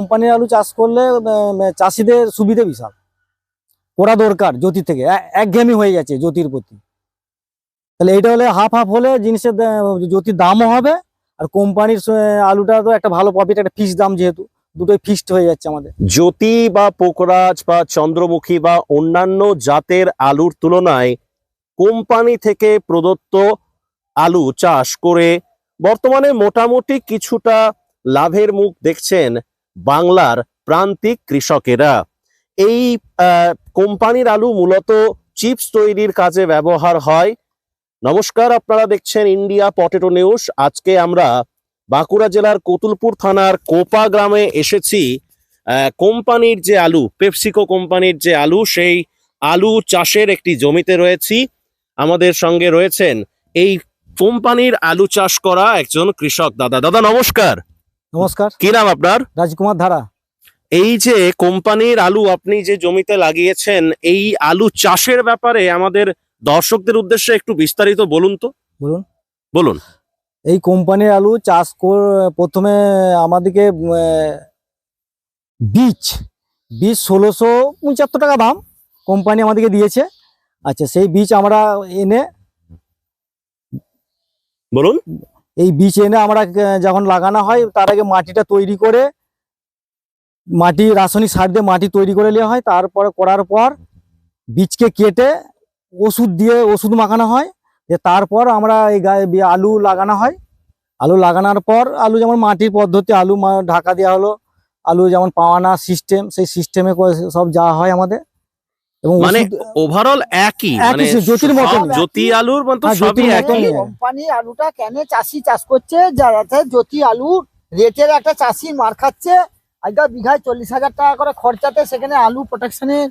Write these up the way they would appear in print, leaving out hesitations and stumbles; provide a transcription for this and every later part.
কোম্পানির আলু চাষ করলে চাষিদের সুবিধে বিশাল করা দরকার। জ্যোতি থেকে একঘেয়েমি হয়ে যাচ্ছে জ্যোতির প্রতি। তাহলে এইটা হলে হাফ হাফ হলে জিনিসের জ্যোতির দামও হবে, আর কোম্পানির আলুটা তো একটা ভালো প্রফিট, একটা ফিক্সড দাম, যেহেতু দুটোই ফিক্সড হয়ে যাচ্ছে আমাদের। জ্যোতি বা পোকরাজ বা চন্দ্রমুখী বা অন্যান্য জাতের আলুর তুলনায় কোম্পানি থেকে প্রদত্ত আলু চাষ করে বর্তমানে মোটামুটি কিছুটা লাভের মুখ দেখছেন বাংলার প্রান্তিক কৃষকেরা। এই কোম্পানির আলু মূলত চিপস তৈরির কাজে ব্যবহার হয়। নমস্কার, আপনারা দেখছেন ইন্ডিয়া পটেটো নিউজ। আজকে আমরা বাঁকুড়া জেলার কতুলপুর থানার কোপা গ্রামে এসেছি। কোম্পানির যে আলু, পেপসিকো কোম্পানির যে আলু, সেই আলু চাষের একটি জমিতে রয়েছি। আমাদের সঙ্গে রয়েছেন এই কোম্পানির আলু চাষ করা একজন কৃষক দাদা। দাদা নমস্কার। নমস্কার। কি নাম আপনার? রাজকুমার ধারা। এই যে কোম্পানির আলু আপনি যে জমিতে লাগিয়েছেন, এই আলু চাষের ব্যাপারে আমাদের দর্শকদের উদ্দেশ্যে একটু বিস্তারিত বলুন তো। বলুন। এই কোম্পানির আলু চাষ প্রথমে আমাদেরকে বীজ 1675 টাকা দাম কোম্পানি আমাদেরকে দিয়েছে। আচ্ছা, সেই বীজ আমরা এনে বলুন। এই বীজ এনে আমরা যখন লাগানো হয় তার আগে মাটিটা তৈরি করে, মাটি রাসায়নিক সার দিয়ে মাটি তৈরি করে নেওয়া হয়। তারপরে করার পর বীজকে কেটে ওষুধ মাখানো হয়। তারপর আমরা এই আলু লাগানো হয়। আলু লাগানোর পর আলু যেমন মাটির পদ্ধতি, আলু ঢাকা দেওয়া হলো, আলু যেমন পাওয়ানা সিস্টেম, সেই সিস্টেমে সব যাওয়া হয় আমাদের। এবং মানে ওভারঅল একই, মানে জ্যোতির মতো, জ্যোতি আলুর মতো সবই একই। কোম্পানি আলুটা কেন চাষি চাষ করছে, যাতে জ্যোতি আলু রেটের একটা চাষি মার খাচ্ছে। আজকাল বিঘায় 40,000 টাকা করে খরচাতে, সেখানে আলু প্রোটেকশনের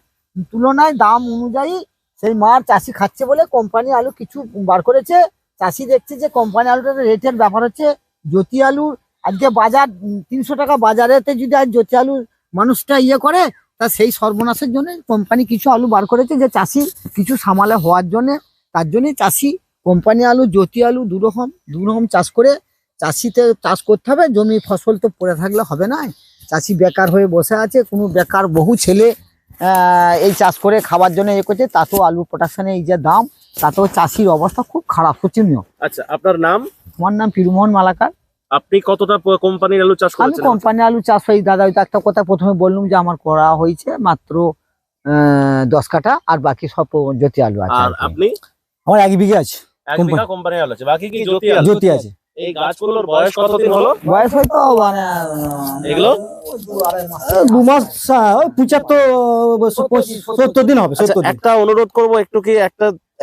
তুলনায় দাম অনুযায়ী সেই মার চাষি খাচ্ছে বলে কোম্পানি আলু কিছু বার করেছে। চাষি দেখছে যে কোম্পানি আলুটার রেটের ব্যাপার হচ্ছে। জ্যোতি আলুর আজকে বাজার 300 টাকা, বাজারেতে যদি আজ জ্যোতি আলুর মানুষটা করে, তা সেই সর্বনাশের জন্য কোম্পানি কিছু আলু বার করেছে, যে চাষি কিছু সামালে হওয়ার জন্য। তার জন্যই চাষি কোম্পানি আলু, জ্যোতি আলু দু রকম চাষ করে চাষিতে চাষ করতে হবে। জমি ফসল তো পড়ে থাকলে হবে না। চাষি বেকার হয়ে বসে আছে, কোনো বেকার বহু ছেলে এই চাষ করে খাবার জন্য করছে, তাতেও আলু প্রোডাকশনের এই যে দাম, তাতেও চাষির অবস্থা খুব খারাপ, শোচনীয়। আচ্ছা, আপনার নাম? আমার নাম পিরুমোহন মালাকার। আপনি কতটা কোম্পানির আলু চাষ করেছেন? আমি কোম্পানি আলু চাষ হয় দাদা, ওই তো একটা কথা প্রথমে বললাম যে আমার করা হয়েছে মাত্র 10 কাঠা, আর বাকি সব জ্যোতি আলু আছে। আর আপনি? আমার 1 বিঘা আছে, 1 বিঘা কোম্পানির আলু আছে, বাকি কি জ্যোতি আছে। এই গাছগুলোর বয়স কতদিন হলো? বয়স হয়তো মানে এগুলো 2 মাস, 75-70 দিন হবে। আচ্ছা, একটা অনুরোধ করব, একটু কি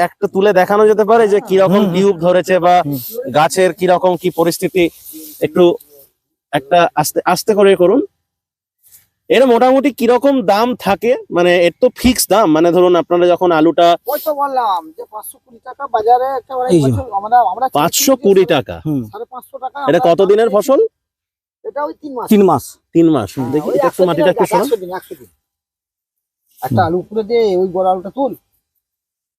একটা তুলে দেখানো যেতে পারে যে কিরকম টিউব ধরেছে বা গাছের কিরকম কি পরিস্থিতি? একটু একটা আস্তে আস্তে করে করুন। এর মোটামুটি কিরকম দাম থাকে, মানে এর তো ফিক্স দাম, মানে ধরুন আপনারা যখন আলুটা ওই তো বললাম যে 520 টাকা বাজারে একেবারে আমরা 520 টাকা, 550 টাকা। এটা কত দিনের ফসল? এটা ওই 3 মাস। 3 মাস। 3 মাস। দেখি এটা একটু মাটিটা একটু সরান। 100 দিন। একটা আলু উপরে দিয়ে ওই বড় আলুটা তুল।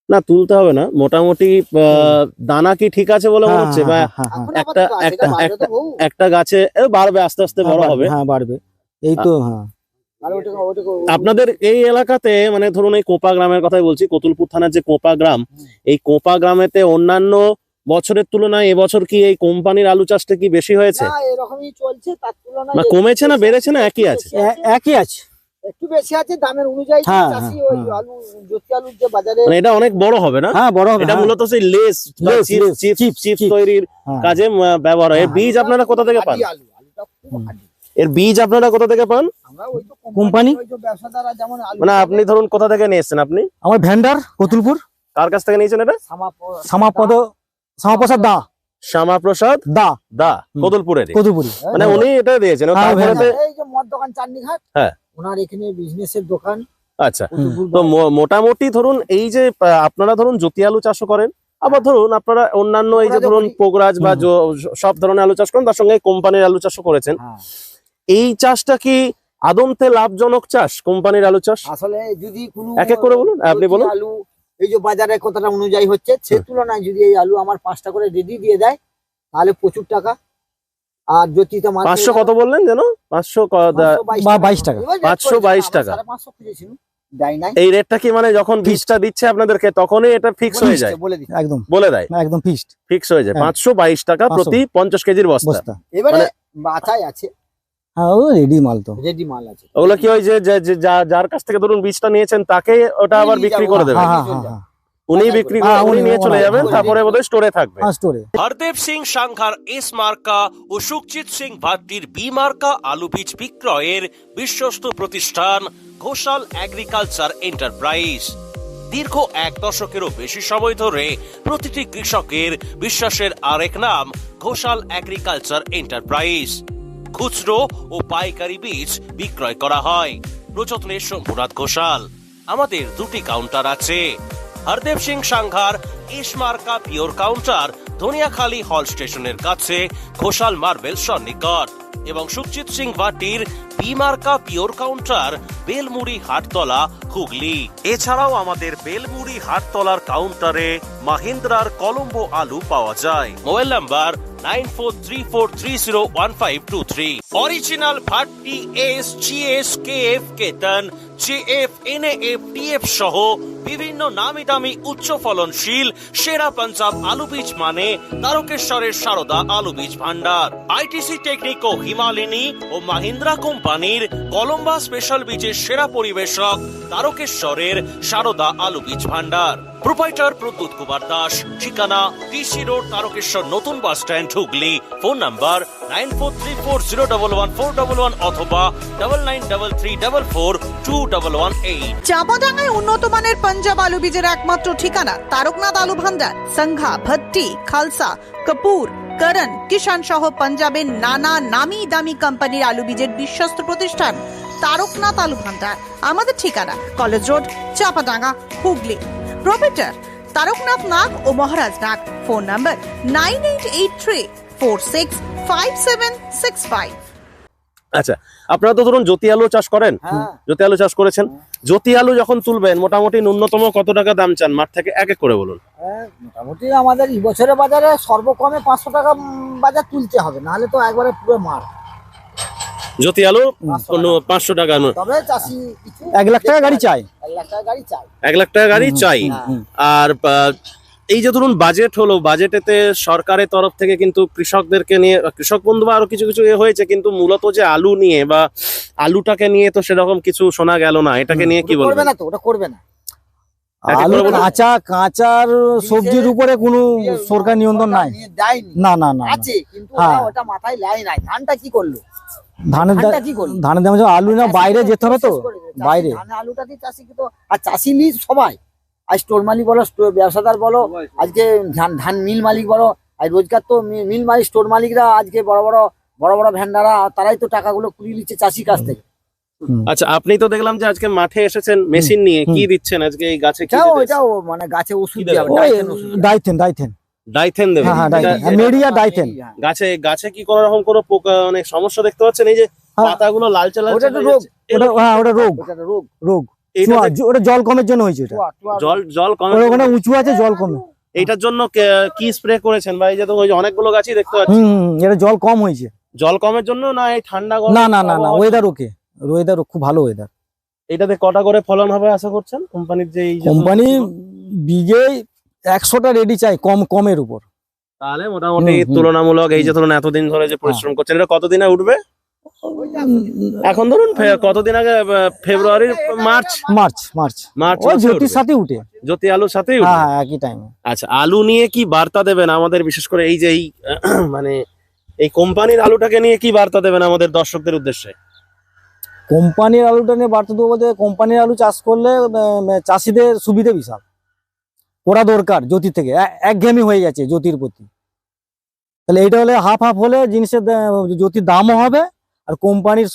না, তুলতে হবে না, মোটামুটি দানা কি ঠিক আছে বলে মনে হচ্ছে? বা একটা গাছে বাড়বে, আস্তে আস্তে বড় হবে। হ্যাঁ, বাড়বে। এই তো। হ্যাঁ, আপনাদের এই এলাকাতে, মানে ধরুন এই কোপা গ্রামের কথাই বলছি, কতুলপুর থানার যে কোপা গ্রাম, এই কোপা গ্রামেতে অন্যান্য বছরের তুলনায় এবছর কি এই কোম্পানির আলু চাষটা কি বেশি হয়েছে? না, এরকমই চলছে, তার তুলনায় না কমেছে না বেড়েছে না একই আছে? একই আছে, একটু বেশি আছে দামের অনুযায়ী। চাষি ওই আলু, জ্যোতি আলুর যে বাজারে, মানে এটা অনেক বড় হবে না? হ্যাঁ, বড় হবে। এটা মূলত সেই লেস চিপস তৈরির কাজে ব্যবহার হয়। এর বীজ আপনারা কোথা থেকে পান? এর বীজ আপনারা কোথা থেকে পান? কোম্পানি। মানে আপনি ধরুন কোথা থেকে নিয়ে এসেছেন? আপনি? আমার ভেন্ডার, কতুলপুর। কার কাছ থেকে নিয়েছেন এটা? শ্যামাপ্রসাদ দা। শ্যামাপ্রসাদ দা কতুলপুরের। মানে উনি এটা দিয়েছেন এই যে মদ দোকান চাটনিঘাট, হ্যাঁ, ওনার এখানে বিজনেসের দোকান। আচ্ছা, তো মোটামুটি ধরুন এই যে আপনারা ধরুন জ্যোতি আলু চাষ করেন, আবার ধরুন আপনারা অন্যান্য এই যে ধরুন পোগরাজ বা সব ধরনের আলু চাষ করেন, তার সঙ্গে কোম্পানির আলু চাষও করেছেন। এই চাষটা কি আদমতে লাভজনক চাষ, কোম্পানির আলু চাষ? আসলে যদি কোনো এক এক করে বলুন, আপনি বলুন। আলু এই যে বাজারে কতটা অনুযায়ী হচ্ছে, সে তুলনায় যদি এই আলু আমার 5টা করে রেডি দিয়ে দেয়, তাহলে প্রচুর টাকা। আর জ্যোতিতে 500 কত বললেন যেন? 500 22 টাকা। 522 টাকা। 550 খুঁজেছিল, দেয় নাই। এই রেটটা কি মানে যখন বীজটা দিচ্ছে আপনাদেরকে তখনই এটা ফিক্স হয়ে যায়? বলে দিচ্ছে। একদম বলে দেয় একদম ফিক্সড ফিক্স হয়ে যায়। হ্যাঁ। 522 টাকা প্রতি 50 কেজির বস্তা। বস্তা। এবারে মানে- বাছাই আছে, হ্যাঁ ও রেডি মাল তো। রেডি মাল আছে। ওগুলো কি হয় যে যার কাছ থেকে ধরুন বীজটা নিয়েছেন তাকে ওটা আবার নিয়ে বিক্রি যাবো, করে দেবেন? হ্যাঁ চলে হ্যাঁ যাবে। হ্যাঁ উনি বাছাই বিক্রি করে। করে উনি নিয়ে চলে ওরা- যাবেন, ওরা- তারপরে বোধহয় স্টোরে থাকবে। হ্যাঁ স্টোরে। হরদেব সিং সাংঘার এস মার্কা ও সুখজিৎ সিং ভাট্টির বি মার্কা আলু বীজ বিক্রয়ের বিশ্বস্ত প্রতিষ্ঠান ঘোষাল এগ্রিকালচার এন্টারপ্রাইজ। দীর্ঘ 1 দশকেরও বেশি সময় ধরে প্রতিটি কৃষকের বিশ্বাসের আরেক নাম ঘোষাল এগ্রিকালচার এন্টারপ্রাইজ। খুচরো ও পাইকারি বীজ বিক্রয় করা হয়। প্রযত্নে শম্ভুনাথ ঘোষাল। আমাদের 2টি কাউন্টার আছে। হরদেব সিং সাংঘার এস মার্কা পিওর কাউন্টার ধনিয়াখালী হল স্টেশনের কাছে ঘোষাল মার্বেল সন্নিকট, এবং সুখজিৎ সিং ভাটির বি মার্কা পিওর কাউন্টার বেলমুড়ি হাটতলা হুগলি। এছাড়াও আমাদের বেলমুড়ি হাটতলার কাউন্টারে মাহিন্দ্রার কলম্বো আলু পাওয়া যায়। Mobile number 9434301523। Original Bhatti S, GS, KF, কেতন, জেএফ, এনএএফ, টিএফ সহ বিভিন্ন নামি দামি উচ্চ ফলনশীল সেরা পাঞ্জাব আলু বীজ মানে তারকেশ্বরের সারদা আলু বীজ ভান্ডার। আইটিসি টেকনিক ও হিমালিনী ও মাহিন্দ্রা কোম্পানির কলম্বা স্পেশাল বীজের সেরা পরিবেশক তারকেশ্বরের সারদা আলু বীজ ভান্ডার। প্রোপাইটার প্রদ্যুৎ কুমার দাস। ঠিকানা ডিসি রোড, তারকেশ্বর নতুন bus stand, Hooghly. Phone number 9434011411 অথবা 9933442118। চাপাডাঙ্গায় উন্নত মানের পাঞ্জাব আলু বীজের একমাত্র ঠিকানা তারকনাথ আলু ভান্ডার। সংঘা, ভট্টি, খালসা, কপুর, করণ, কিষান সহ পাঞ্জাবের নানা নামি দামি কোম্পানির আলু বীজের বিশ্বস্ত প্রতিষ্ঠান তারকনাথ আলু ভান্ডার। আমাদের ঠিকানা college road, Chapadanga, Hooghly. Proprietor Taraknath Nag ও মহারাজ নাগ। Phone number 9883465765। আচ্ছা, আপনারা তো ধরুন জ্যোতি আলু চাষ করেন, হ্যাঁ। জ্যোতি আলু চাষ করেছেন। জ্যোতি আলু যখন তুলবেন মোটামুটি ন্যূনতম কত টাকা দাম চান মাঠ থেকে? এক এক করে বলুন। হ্যাঁ, মোটামুটি আমাদের এই বছরের বাজারে সর্বকমে 500 টাকা বাজার তুলতে হবে, নাহলে তো একবারে পুরো মার। জ্যোতি আলু 500 500 টাকা। তবে চাষি কিছু 1 লাখ টাকা গাড়ি চাই। 1 লাখ টাকা গাড়ি চাই। 1 লাখ টাকা গাড়ি চাই। হুম। আর এই যে ধরুন বাজেট হলো, বাজেটেতে সরকারের তরফ থেকে কিন্তু কৃষকদেরকে নিয়ে, কৃষক বন্ধু বা আরো কিছু কিছু হয়েছে, কিন্তু মূলত যে আলু নিয়ে বা আলুটাকে নিয়ে তো সেরকম কিছু শোনা গেল না। এটাকে নিয়ে কি ওটা করবে বলবেন? না তো, ওটা করবে না। এক এক আলু করে বলুন। কাঁচার সবজির উপরে কোনো সরকার নিয়ন্ত্রণ নাই। দেয়নি, না না না না। আছে কিন্তু হ্যাঁ। ওটা মাথায় লাই নাই। ধানটা কি করলো? ধানের ধানটা কি করলো? ধানের দাম হচ্ছে আলু না, বাইরে যেতে হবে তো, বাইরে। ধানে আলুটা দিয়ে চাষি তো, আর চাষি নিজ সবাই, আজ স্টোর মালিক বলো, ব্যবসাদার বলো, আজকে ধান মিল মালিক বলো, আর রোজগার তো মিল মালিক, স্টোর মালিকরা, আজকে বড় বড় ভ্যান্ডাররা, তারাই তো টাকাগুলো কুড়িয়ে নিচ্ছে চাষির কাছ থেকে। আচ্ছা, আপনি তো দেখলাম যে আজকে মাঠে এসেছেন মেশিন নিয়ে, কি দিচ্ছেন আজকে এই গাছে? কি এটাও দেবেন? এটাও মানে গাছে ওষুধ কি দেওয়া দেবেন? হবে, ওই ডাইথেন ওষুধ দেওয়া হবে। ডাইথেন ডাইথেন দেবেন? হ্যাঁ, এটা- ডাইথেন। মেরিয়া ডাইথেন। হ্যাঁ। গাছে কি কোনো রকম কোনো পোকা, অনেক সমস্যা দেখতে পাচ্ছেন? এই যে হ্যাঁ। পাতাগুলো লালচে লালচে ওটা তো হয়ে রোগ। যাচ্ছে। ওটা রোগ ওটা একটা রোগ। রোগ। এইটাতে ওটা জল কমের জন্য হয়েছে ওটা। টুয়া- জল কমে। ওখানে উঁচু আছে, জল কমে। এইটার জন্য কি স্প্রে করেছেন? বা এই যে তো ওই যে অনেকগুলো গাছই দেখতে পাচ্ছি, এটা জল কম হয়েছে। জল কমের জন্য না এই ঠান্ডা গরম? না না না না, ওয়েদার ওকে, ওয়েদার খুব ভালো ওয়েদার। এটাতে কটা করে ফলন হবে আশা করছেন কোম্পানির যে এই যে কোম্পানি বিঘে 100টা রেডি চাই, কমের উপর। তাহলে মোটামুটি হুম। তুলনামূলক এই যে ধরুন এতদিন ধরে যে পরিশ্রম করছেন, এটা কতদিনে উঠবে এখন? ধরুন কতদিন আগে, ফেব্রুয়ারি, মার্চ মার্চ মার্চ ওই মাসে জ্যোতির উঠবে। সাথে উঠে। জ্যোতি আলুর সাথেই উঠবে। হ্যাঁ, একই টাইমে। আচ্ছা, আলু নিয়ে কি বার্তা দেবেন আমাদের, বিশেষ করে এই যে এই মানে এই কোম্পানির আলুটাকে নিয়ে কি বার্তা দেবেন আমাদের দর্শকদের উদ্দেশ্যে? কোম্পানির আলুটা নিয়ে বার্তা দেবো বলতে, কোম্পানির আলু চাষ করলে চাষিদের সুবিধা বিশাল করা দরকার। জ্যোতি থেকে একঘেয়েমি হয়ে গেছে জ্যোতির প্রতি। তাহলে এইটা হলে হাফ হলে জিনিসের জ্যোতির দামও হবে, আর কোম্পানির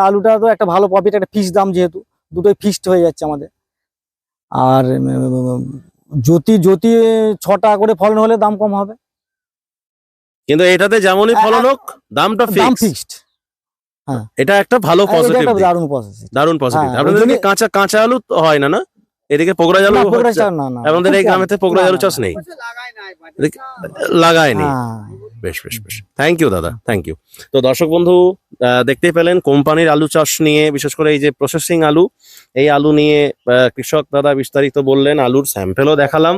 আলুটা তো একটা ভালো প্রফিট, একটা ফিক্সড দাম, যেহেতু দুটোই ফিক্সড হয়ে যাচ্ছে আমাদের। আর জ্যোতি 6 টাকা করে ফলন হলে দাম কম হবে। কিন্তু এটাতে যেমনই ফলন হোক দামটা দাম ফিক্সড। ফিক্সড। এটা একটা ভালো এটা পজিটিভ, একটা দারুণ প্রসেস। দারুণ পজিটিভ। হ্যাঁ, আপনাদের ওই কি জন্যই- কাঁচা আলু তো হয় না? না, এদিকে পোকরাজ আলু না, পোকরাজ হচ্ছে? চাষ না, না। আমাদের এই খুব কম। গ্রামেতে পোকরাজ না, আলু না, চাষ না। নেই, লাগায়নি। হ্যাঁ। বেশ বেশ বেশ, থ্যাংক ইউ দাদা, থ্যাংক ইউ। তো দর্শক বন্ধু, দেখতেই পেলেন কোম্পানির আলু চাষ নিয়ে, বিশেষ করে এই যে প্রসেসিং আলু, এই আলু নিয়ে কৃষক দাদা বিস্তারিত বললেন, আলুর স্যাম্পেলও দেখালাম।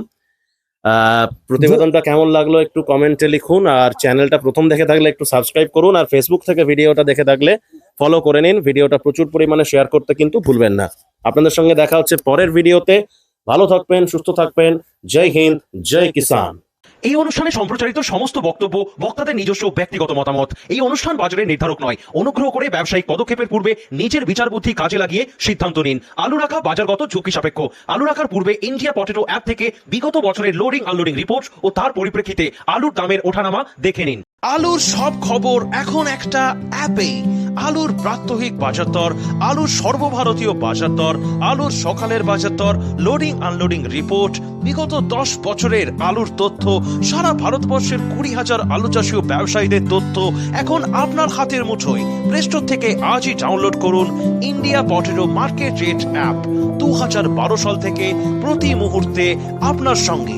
প্রতিবেদনটা কেমন লাগলো একটু কমেন্টে লিখুন, আর চ্যানেলটা প্রথম দেখে থাকলে একটু সাবস্ক্রাইব করুন, আর ফেসবুক থেকে ভিডিওটা দেখে থাকলে ফলো করে নিন। ভিডিওটা প্রচুর পরিমাণে শেয়ার করতে কিন্তু ভুলবেন না। আপনাদের সঙ্গে দেখা হচ্ছে পরের ভিডিওতে। ভালো থাকবেন, সুস্থ থাকবেন। জয় হিন্দ, জয় কিষান। এই অনুষ্ঠানে সম্প্রচারিত সমস্ত বক্তব্য বক্তাদের নিজস্ব ব্যক্তিগত মতামত। এই অনুষ্ঠান বাজারের নির্ধারক নয়। অনুগ্রহ করে ব্যবসায়িক পদক্ষেপের পূর্বে নিজের বিচার বুদ্ধি কাজে লাগিয়ে সিদ্ধান্ত নিন। আলু রাখা বাজারগত ঝুঁকি সাপেক্ষ। আলু রাখার পূর্বে ইন্ডিয়া পটেটো অ্যাপ থেকে বিগত বছরের লোডিং আনলোডিং রিপোর্ট ও তার পরিপ্রেক্ষিতে আলুর দামের ওঠানামা দেখে নিন। আলুর সব খবর এখন একটা অ্যাপেই। আলুর প্রাত্যহিক বাজার দর, আলুর সর্বভারতীয় বাজার দর, আলুর সকালের বাজার দর, লোডিং আনলোডিং রিপোর্ট, বিগত 10 বছরের আলুর তথ্য, সারা ভারতবর্ষের 20,000 আলু চাষী ও ব্যবসায়ীদের তথ্য এখন আপনার হাতের মুঠোয়। প্লে স্টোর থেকে আজই ডাউনলোড করুন India potato market rate app. 2012 সাল থেকে প্রতি মুহূর্তে আপনার সঙ্গে।